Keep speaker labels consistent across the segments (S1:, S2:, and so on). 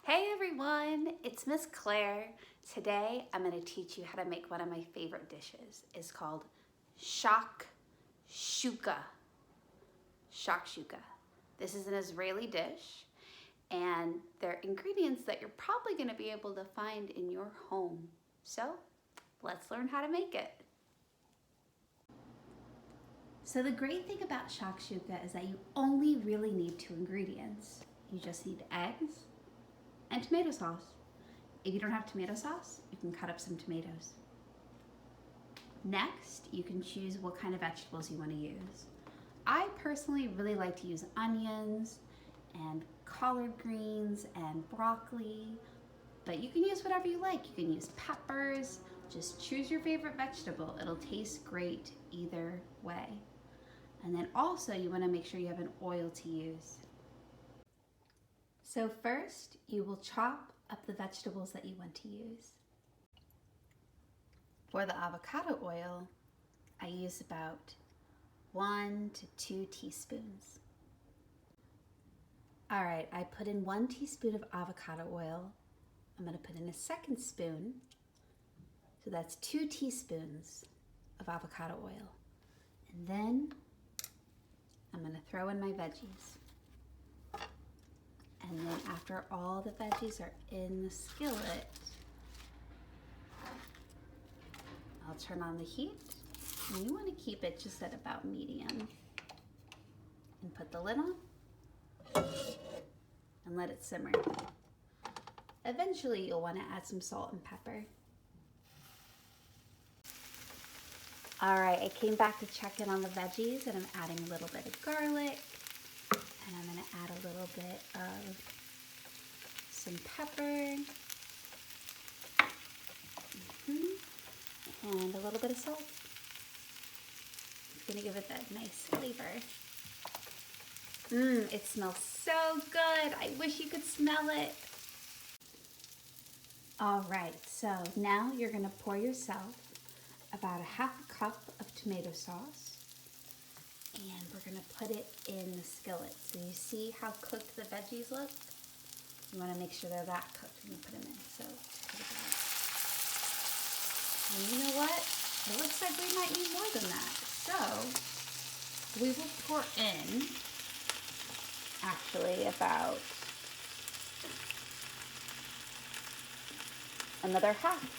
S1: Hey everyone, it's Miss Claire. Today I'm going to teach you how to make one of my favorite dishes. It's called shakshuka. Shakshuka. This is an Israeli dish and they're ingredients that you're probably going to be able to find in your home. So let's learn how to make it. So the great thing about shakshuka is that you only really need 2 ingredients. You just need eggs and tomato sauce. If you don't have tomato sauce, you can cut up some tomatoes. Next, you can choose what kind of vegetables you want to use. I personally really like to use onions and collard greens and broccoli, but you can use whatever you like. You can use peppers. Just choose your favorite vegetable. It'll taste great either way. And then also you want to make sure you have an oil to use. So first, you will chop up the vegetables that you want to use. For the avocado oil, I use about 1 to 2 teaspoons. All right, I put in 1 teaspoon of avocado oil. I'm going to put in a 2nd spoon. So that's 2 teaspoons of avocado oil. And then I'm going to throw in my veggies. And then after all the veggies are in the skillet, I'll turn on the heat. And you want to keep it just at about medium. And put the lid on and let it simmer. Eventually you'll want to add some salt and pepper. All right, I came back to check in on the veggies and I'm adding a little bit of garlic. And I'm going to add a little bit of some pepper and a little bit of salt. It's going to give it that nice flavor. It smells so good. I wish you could smell it. All right, so now you're going to pour yourself about a 1/2 cup of tomato sauce. And we're going to put it in the skillet. So you see how cooked the veggies look? You want to make sure they're that cooked when you put them in. So put it back. And you know what? It looks like we might need more than that. So we will pour in actually about another 1/2.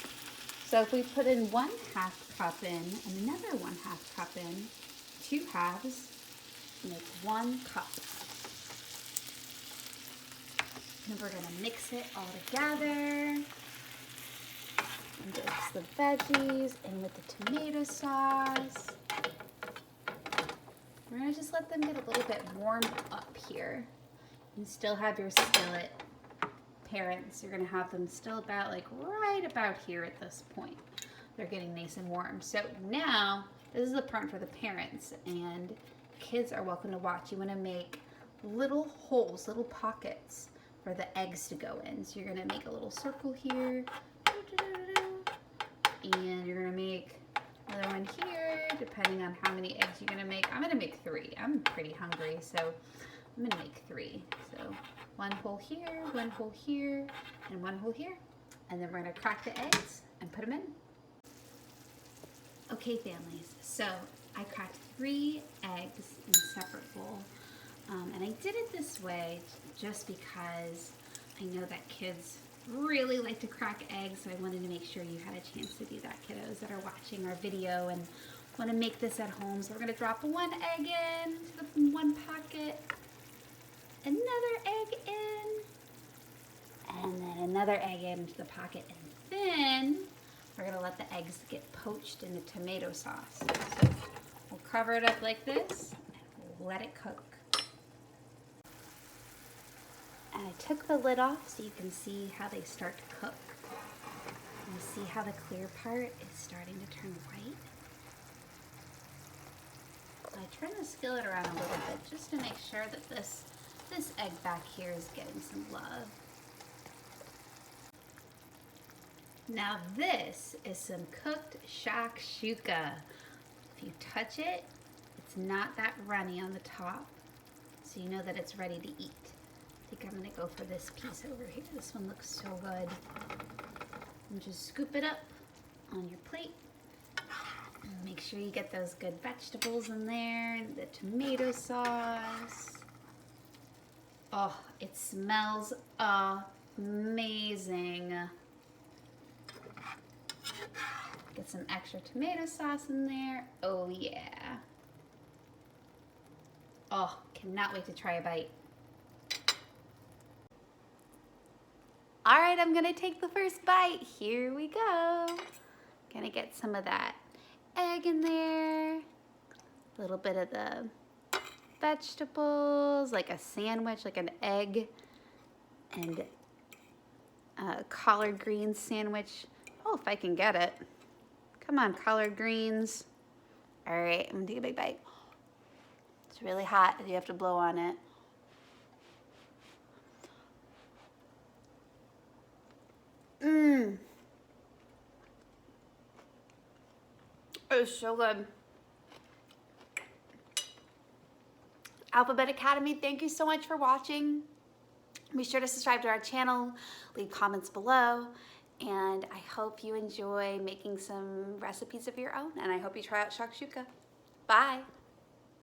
S1: So if we put in 1/2 cup in and another 1/2 cup in, 2 halves make 1 cup. And we're going to mix it all together. Mix the veggies in with the tomato sauce. We're going to just let them get a little bit warmed up here. You still have your skillet parents. You're going to have them still about right about here at this point. They're getting nice and warm. So now this is the part for the parents, and kids are welcome to watch. You want to make little holes, little pockets for the eggs to go in. So you're going to make a little circle here, and you're going to make another one here, depending on how many eggs you're going to make. I'm going to make 3. I'm pretty hungry, so I'm going to make 3. So 1 hole here, 1 hole here, and 1 hole here. And then we're going to crack the eggs and put them in. Okay, families, so I cracked 3 eggs in a separate bowl, and I did it this way just because I know that kids really like to crack eggs, so I wanted to make sure you had a chance to do that, kiddos that are watching our video and want to make this at home. So we're going to drop 1 egg in to the 1 pocket, another egg in, and then another egg into the pocket, and then we're going to let the eggs get poached in the tomato sauce. So we'll cover it up like this and let it cook. And I took the lid off so you can see how they start to cook. You see how the clear part is starting to turn white? So I turn the skillet around a little bit just to make sure that this egg back here is getting some love. Now this is some cooked shakshuka. If you touch it, it's not that runny on the top, so you know that it's ready to eat. think I'm gonna go for this piece over here. This one looks so good. And just scoop it up on your plate. And make sure you get those good vegetables in there and the tomato sauce. Oh, it smells amazing. Get some extra tomato sauce in there. Oh yeah. Oh, cannot wait to try a bite. All right, I'm gonna take the first bite. Here we go. Gonna get some of that egg in there. A little bit of the vegetables, like a sandwich, like an egg and a collard greens sandwich. Oh, if I can get it. Come on, collard greens. All right, I'm gonna take a big bite. It's really hot, you have to blow on it. Mmm. It's so good. Alphabet Academy, thank you so much for watching. Be sure to subscribe to our channel, leave comments below, and I hope you enjoy making some recipes of your own, and I hope you try out shakshuka. Bye.